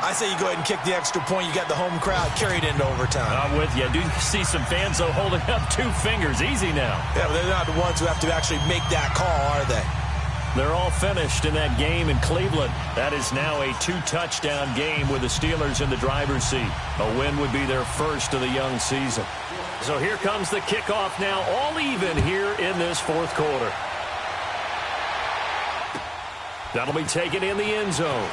I say you go ahead and kick the extra point. You got the home crowd carried into overtime.
I'm with you. I do see some fans, though, holding up 2 fingers. Easy now.
Yeah, but they're not the ones who have to actually make that call, are they?
They're all finished in that game in Cleveland. That is now a 2-touchdown game with the Steelers in the driver's seat. A win would be their first of the young season. So here comes the kickoff now, all even here in this 4th quarter. That'll be taken in the end zone.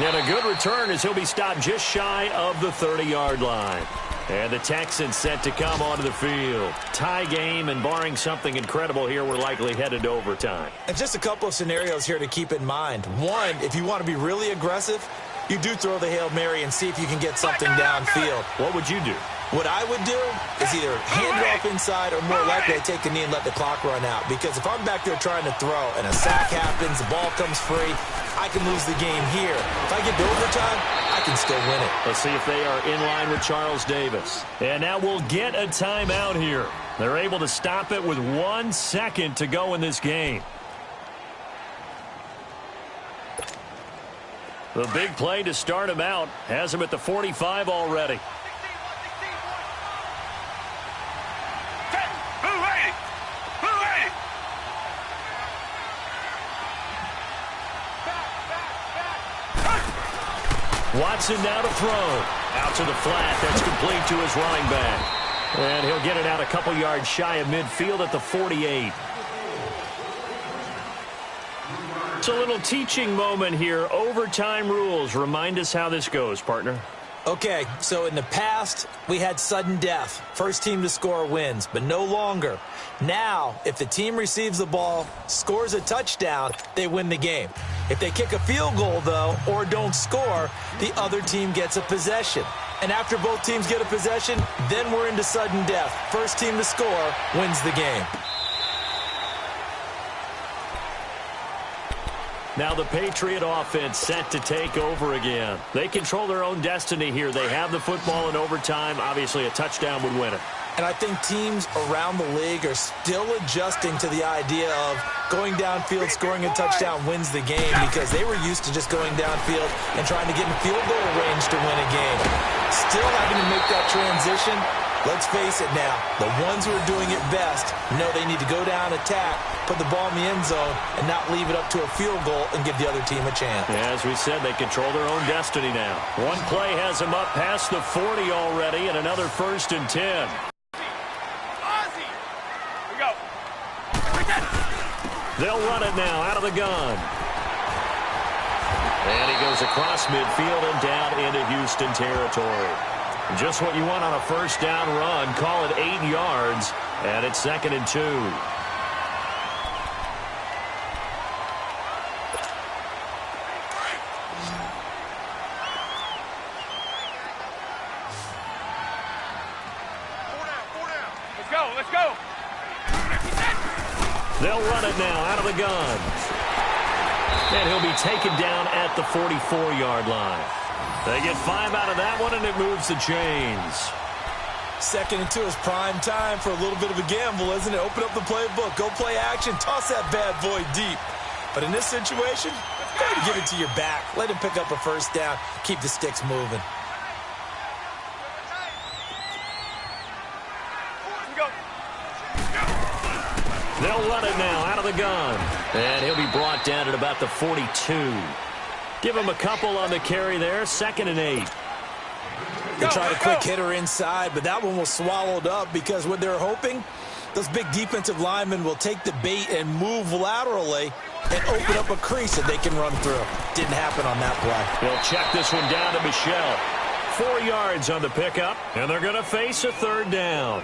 And a good return as he'll be stopped just shy of the 30-yard line. And the Texans set to come onto the field. Tie game, and barring something incredible here, we're likely headed to overtime.
And just a couple of scenarios here to keep in mind. One, if you want to be really aggressive, you do throw the Hail Mary and see if you can get something downfield.
What would you do?
What I would do is either hand it off inside or more likely I take a knee and let the clock run out. Because if I'm back there trying to throw and a sack happens, the ball comes free, I can lose the game here. If I get to overtime, I can still win it.
Let's see if they are in line with Charles Davis. And now we'll get a timeout here. They're able to stop it with 1 second to go in this game. The big play to start him out has him at the 45 already. Watson now to throw. Out to the flat. That's complete to his running back. And he'll get it out a couple yards shy of midfield at the 48. It's a little teaching moment here. Overtime rules. Remind us how this goes, partner.
Okay, so in the past, we had sudden death. First team to score wins, but no longer. Now, if the team receives the ball, scores a touchdown, they win the game. If they kick a field goal, though, or don't score, the other team gets a possession. And after both teams get a possession, then we're into sudden death. First team to score wins the game.
Now the Patriot offense set to take over again. They control their own destiny here. They have the football in overtime. Obviously, a touchdown would win it.
And I think teams around the league are still adjusting to the idea of going downfield, scoring a touchdown wins the game, because they were used to just going downfield and trying to get in field goal range to win a game. Still having to make that transition. Let's face it now, the ones who are doing it best know they need to go down, attack, put the ball in the end zone, and not leave it up to a field goal and give the other team a chance.
As we said, they control their own destiny now. One play has them up past the 40 already, and another 1st and 10. They'll run it now out of the gun. And he goes across midfield and down into Houston territory. Just what you want on a first down run. Call it 8 yards, and it's 2nd and 2.
Let's go.
They'll run it now out of the gun. And he'll be taken down at the 44-yard line. They get 5 out of that one, and it moves the chains.
2nd and 2 is prime time for a little bit of a gamble, isn't it? Open up the playbook, go play action, toss that bad boy deep. But in this situation, go ahead and give it to your back. Let him pick up a first down, keep the sticks moving.
They'll run it now out of the gun. And he'll be brought down at about the 42. Give him a couple on the carry there. 2nd and 8.
They tried a quick hitter inside, but that one was swallowed up because what they're hoping, those big defensive linemen will take the bait and move laterally and open up a crease that they can run through. Didn't happen on that play.
They'll check this one down to Michelle. 4 yards on the pickup, and they're going to face a 3rd down.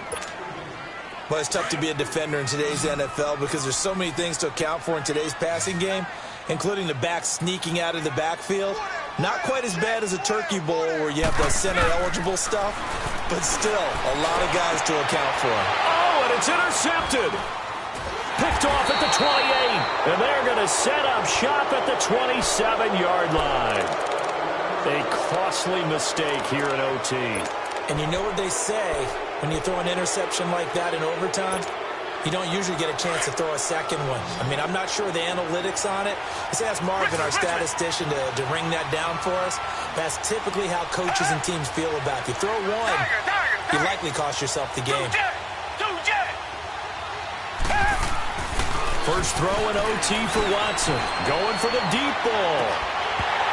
Well, it's tough to be a defender in today's NFL because there's so many things to account for in today's passing game, including the back sneaking out of the backfield. Not quite as bad as a turkey bowl where you have the center-eligible stuff, but still a lot of guys to account for.
Oh, and it's intercepted. Picked off at the 28, and they're going to set up shop at the 27-yard line. A costly mistake here in OT.
And you know what they say, when you throw an interception like that in overtime, you don't usually get a chance to throw a second one. I mean, I'm not sure the analytics on it. Let's ask Marvin, our statistician, to ring that down for us. That's typically how coaches and teams feel about it. If you throw one, you likely cost yourself the game.
First throw in OT for Watson. Going for the deep ball.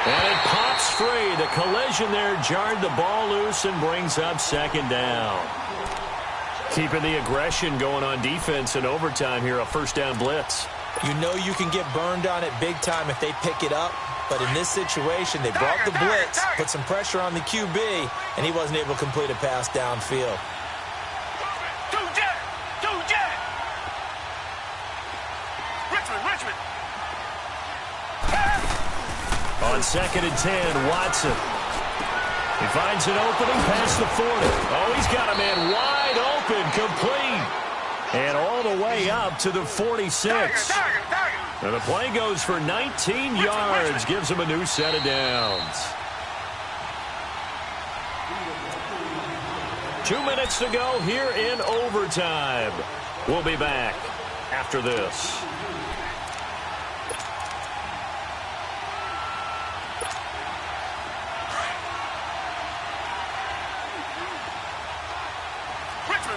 And it pops free. The collision there jarred the ball loose and brings up 2nd down. Keeping the aggression going on defense in overtime here, a 1st down blitz.
You know you can get burned on it big time if they pick it up. But in this situation, they brought the blitz, put some pressure on the QB, and he wasn't able to complete a pass downfield.
Richmond.
On 2nd and 10, Watson. He finds an opening past the 40. Oh, he's got a man wide open, complete. And all the way up to the 46. And the play goes for 19 yards, gives him a new set of downs. 2 minutes to go here in overtime. We'll be back after this.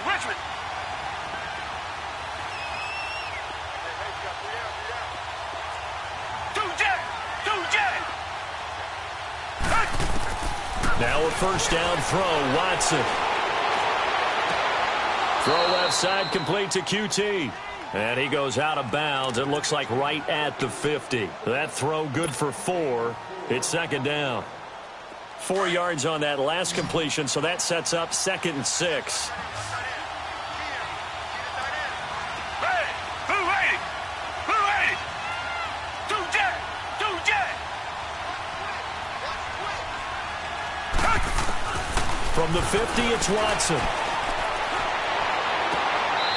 Richmond.
Now a first down throw, Watson. Throw left side complete to QT. And he goes out of bounds. It looks like right at the 50. That throw good for 4. It's 2nd down. 4 yards on that last completion, so that sets up 2nd and 6. From the 50, it's Watson.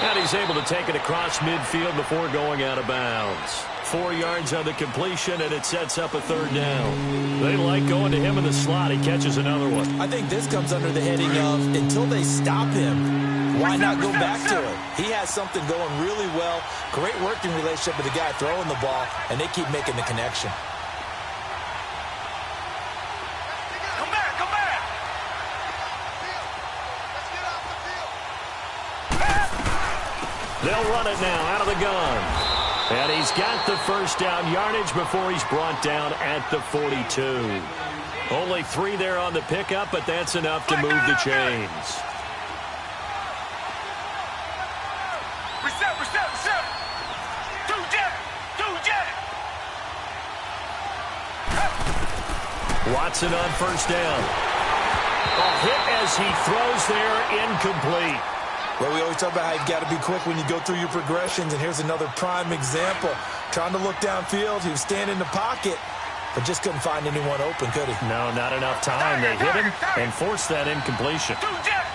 And he's able to take it across midfield before going out of bounds. 4 yards on the completion, and it sets up a 3rd down. They like going to him in the slot. He catches another one.
I think this comes under the heading of until they stop him, why not go back to it? He has something going really well. Great working relationship with the guy throwing the ball, and they keep making the connection.
They'll run it now out of the gun. And he's got the first down yardage before he's brought down at the 42. Only 3 there on the pickup, but that's enough to move the chains.
Reset. 2-jet.
Watson on first down. A hit as he throws there, incomplete.
Well, we always talk about how you've got to be quick when you go through your progressions, and here's another prime example. Trying to look downfield, he was standing in the pocket, but just couldn't find anyone open, could he?
No, not enough time. They hit him and forced that incompletion.
2-jet.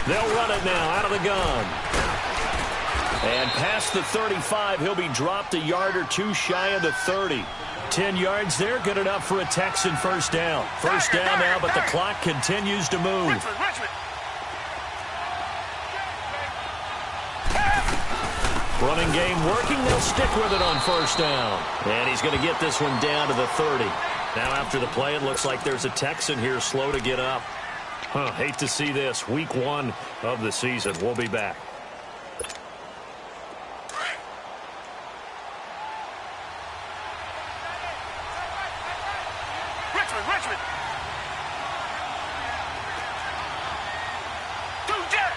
They'll run it now out of the gun. And past the 35, he'll be dropped a yard or 2 shy of the 30. 10 yards there, good enough for a Texan first down. First down now, but the clock continues to move.
Richmond.
Running game working, they'll stick with it on first down. And he's going to get this one down to the 30. Now after the play, it looks like there's a Texan here slow to get up. Hate to see this. Week 1 of the season. We'll be back.
Richmond. 2-jet.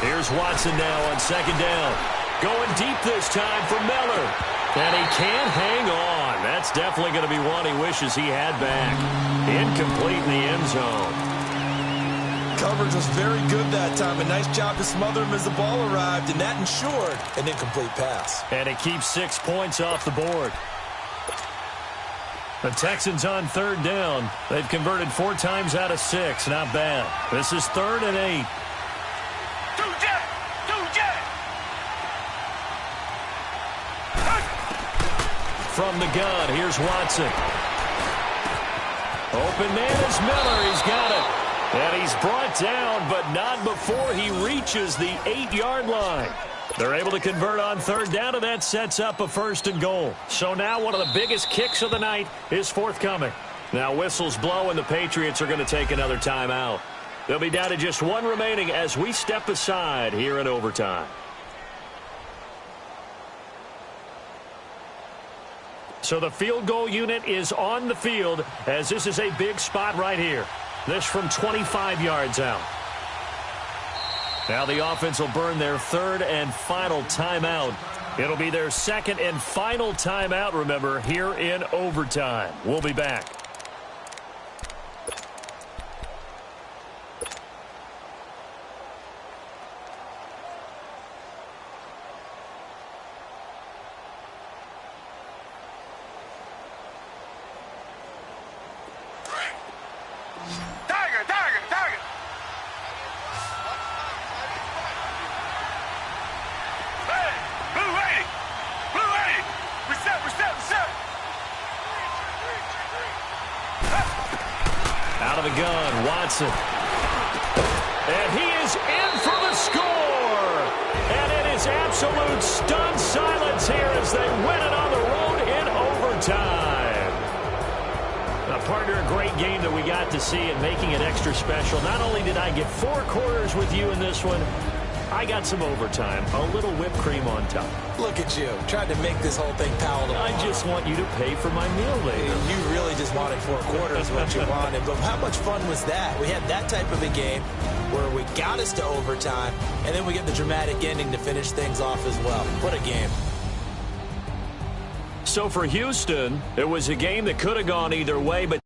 Here's Watson now on 2nd down. Going deep this time for Miller. And he can't hang on. That's definitely going to be one he wishes he had back. Incomplete in the end zone.
Coverage was very good that time. A nice job to smother him as the ball arrived, and that ensured an incomplete pass.
And it keeps 6 points off the board. The Texans on 3rd down. They've converted 4 times out of 6. Not bad. This is 3rd and 8.
2-jet.
From the gun, here's Watson. Open man is Miller. He's got it. And he's brought down, but not before he reaches the 8-yard line. They're able to convert on 3rd down, and that sets up a 1st and goal. So now one of the biggest kicks of the night is forthcoming. Now whistles blow, and the Patriots are going to take another timeout. They'll be down to just 1 remaining as we step aside here in overtime. So the field goal unit is on the field as this is a big spot right here. This from 25 yards out. Now the offense will burn their third and final timeout. It'll be their second and final timeout, remember, here in overtime. We'll be back. Out of the gun, Watson. And he is in for the score. And it is absolute stunned silence here as they win it on the road in overtime. Now, partner, a great game that we got to see and making it extra special. Not only did I get 4 quarters with you in this one, I got some overtime, a little whipped cream on top.
Look at you, trying to make this whole thing palatable.
I just want you to pay for my meal later.
You really just wanted 4 quarters, what you wanted. But how much fun was that? We had that type of a game where we got us to overtime, and then we get the dramatic ending to finish things off as well. What a game.
So for Houston, it was a game that could have gone either way, but